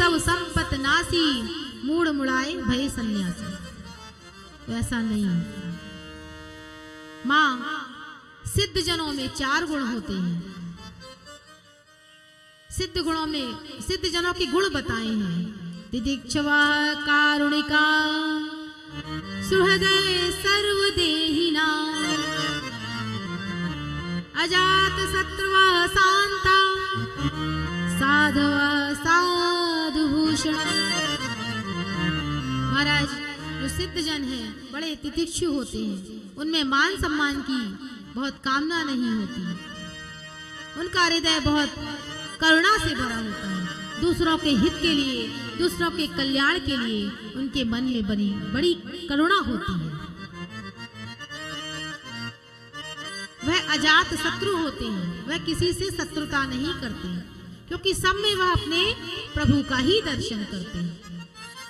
सब संपत नासी, मूड़ मुड़ाए भय सन्यासी। तो ऐसा नहीं है माँ। सिद्ध जनों में 4 गुण होते हैं। सिद्ध गुणों में सिद्ध जनों के गुण बताए हैं। तितिक्षवा कारुणिका, सुहृदय सर्वदेहिना, अजात शत्रुवा शांता, साधवा साधुभूषण। महाराज, जो सिद्ध जन हैं बड़े तितिक्षु होते हैं, उनमें मान सम्मान की बहुत कामना नहीं होती। उनका हृदय बहुत करुणा से भरा होता है। दूसरों के हित के लिए, दूसरों के कल्याण के लिए उनके मन में बड़ी करुणा होती है। वह अजात शत्रु होते हैं, वह किसी से शत्रुता नहीं करते, क्योंकि सब में वह अपने प्रभु का ही दर्शन करते हैं।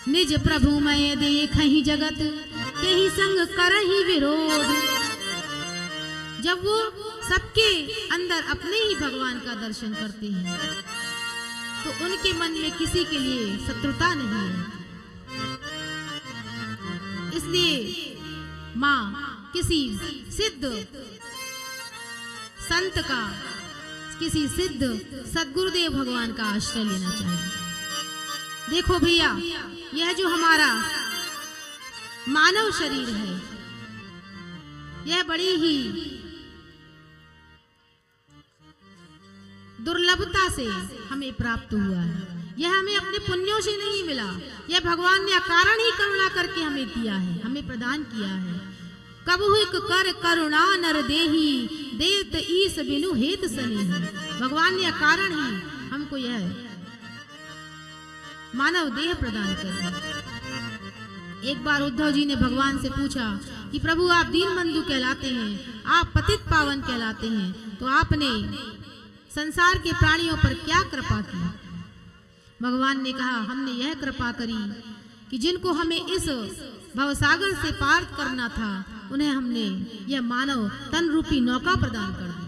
निज प्रभु मैं देखहि जगत, तेहि संग करहि विरोध। जब वो सबके अंदर अपने ही भगवान का दर्शन करते हैं, तो उनके मन में किसी के लिए शत्रुता नहीं है। इसलिए माँ किसी सिद्ध संत का, किसी सिद्ध सद्गुरुदेव भगवान का आश्रय लेना चाहिए। देखो भैया, यह जो हमारा मानव शरीर है, यह बड़ी ही दुर्लभता से हमें प्राप्त हुआ है। यह हमें अपने पुण्यों से नहीं मिला, यह भगवान ने अकारण ही करुणा करके हमें दिया है, हमें प्रदान किया है। कबहुक कर करुणा नर देही, देत ईस बिनु हेत सनी। भगवान ने अकारण ही हमको यह मानव देह प्रदान कर दिया। एक बार उद्धव जी ने भगवान से पूछा कि प्रभु, आप दीन बंधु कहलाते हैं, आप पतित पावन कहलाते हैं, तो आपने संसार के प्राणियों पर क्या कृपा की? भगवान ने कहा, हमने यह कृपा करी कि जिनको हमें इस भवसागर से पार करना था, उन्हें हमने यह मानव तन रूपी नौका प्रदान कर दी।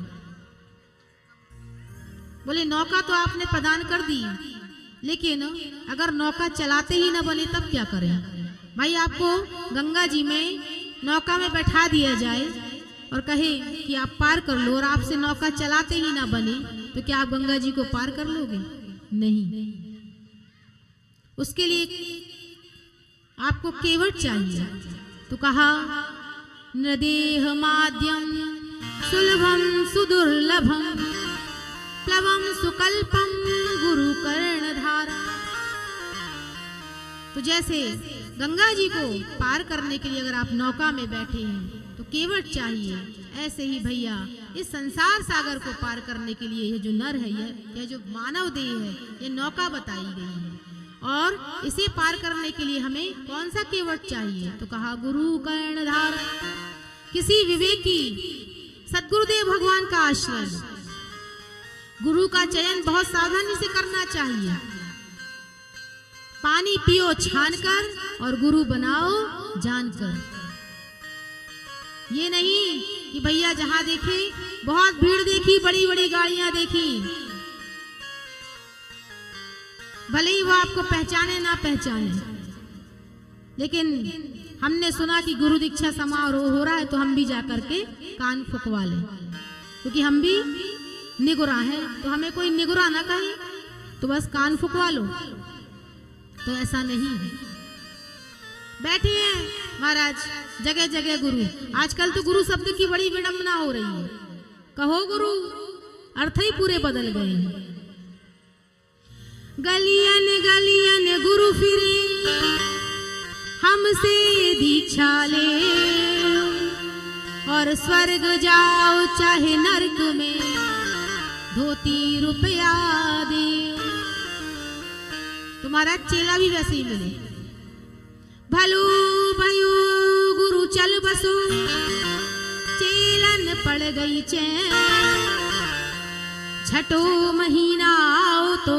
बोले, नौका तो आपने प्रदान कर दी, लेकिन अगर नौका चलाते ही न बने तब क्या करें? भाई, आपको गंगा जी में नौका में बैठा दिया जाए और कहे कि आप पार कर लो, और आपसे नौका चलाते ही ना बने, तो क्या आप गंगा जी को पार कर लोगे? नहीं। उसके लिए आपको केवट चाहिए। तो कहा, नदेह माध्यम सुलभम सुदुर्लभम, प्लवम सुकल्पम गुरु कर्णधार। तो जैसे गंगा जी को पार करने के लिए अगर आप नौका में बैठे हैं तो केवट चाहिए, ऐसे ही भैया इस संसार सागर को पार करने के लिए ये जो नर है, यह जो मानव देह है, ये नौका बताई गई है। और इसे पार करने के लिए हमें कौन सा केवट चाहिए? तो कहा, गुरु कर्णधार। किसी विवेकी सद्गुरुदेव भगवान का आश्रय, गुरु का चयन बहुत सावधानी से करना चाहिए। पानी पियो छानकर और गुरु बनाओ जानकर। ये नहीं कि भैया जहां देखे बहुत भीड़ देखी, बड़ी बड़ी गाड़ियां देखी, भले ही वो आपको पहचाने ना पहचाने, लेकिन हमने सुना कि गुरु दीक्षा समारोह हो रहा है तो हम भी जाकर के कान फुकवा लें, क्योंकि हम भी निगुरा हैं। तो हमें कोई निगुरा ना कहे तो बस कान फुकवा लो। तो ऐसा नहीं है। बैठे हैं महाराज जगह जगह गुरु। आजकल तो गुरु शब्द की बड़ी विडंबना हो रही है। कहो गुरु, अर्थ ही पूरे बदल गए हैं। गलियन गलियन गुरु फिरे, हमसे दीक्षा ले, और स्वर्ग जाओ चाहे नरक में, धोती रुपया दे। तुम्हारा चेला भी वैसे ही मिले। भलो भयो गुरु चल बसो, चेलन पड़ गई चैन, छठो महीना आओ तो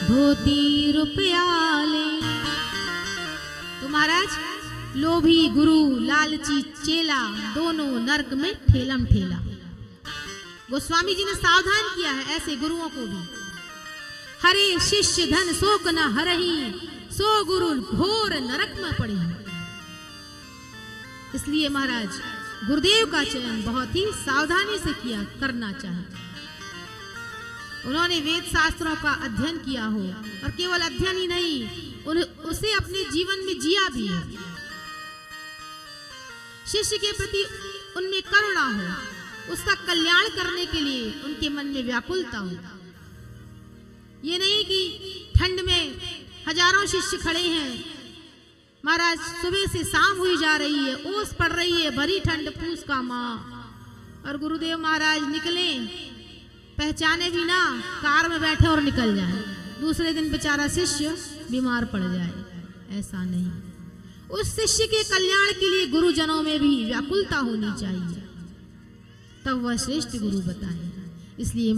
धोती रुपया ले। तो महाराज, लोभी गुरु लालची चेला दोनों नरक में ठेलम ठेला। गोस्वामी जी ने सावधान किया है ऐसे गुरुओं को भी। हरे शिष्य धन शोक न हरही, सो गुरु घोर नरक में पड़ी। इसलिए महाराज गुरुदेव का चयन बहुत ही सावधानी से किया करना चाहिए। उन्होंने वेद शास्त्रों का अध्ययन किया हो, और केवल अध्ययन ही नहीं, उसे अपने जीवन में जिया भी है। शिष्य के प्रति उनमें करुणा हो, उसका कल्याण करने के लिए उनके मन में व्याकुलता हो। ये नहीं कि ठंड में हजारों शिष्य खड़े हैं, महाराज सुबह से शाम हुई जा रही है, ओस पड़ रही है, भरी ठंड पूस का माह, और गुरुदेव महाराज निकले, पहचाने भी ना, कार में बैठे और निकल जाए। दूसरे दिन बेचारा शिष्य बीमार पड़ जाए। ऐसा नहीं, उस शिष्य के कल्याण के लिए गुरुजनों में भी व्याकुलता होनी चाहिए, तब वह श्रेष्ठ गुरु बताए। इसलिए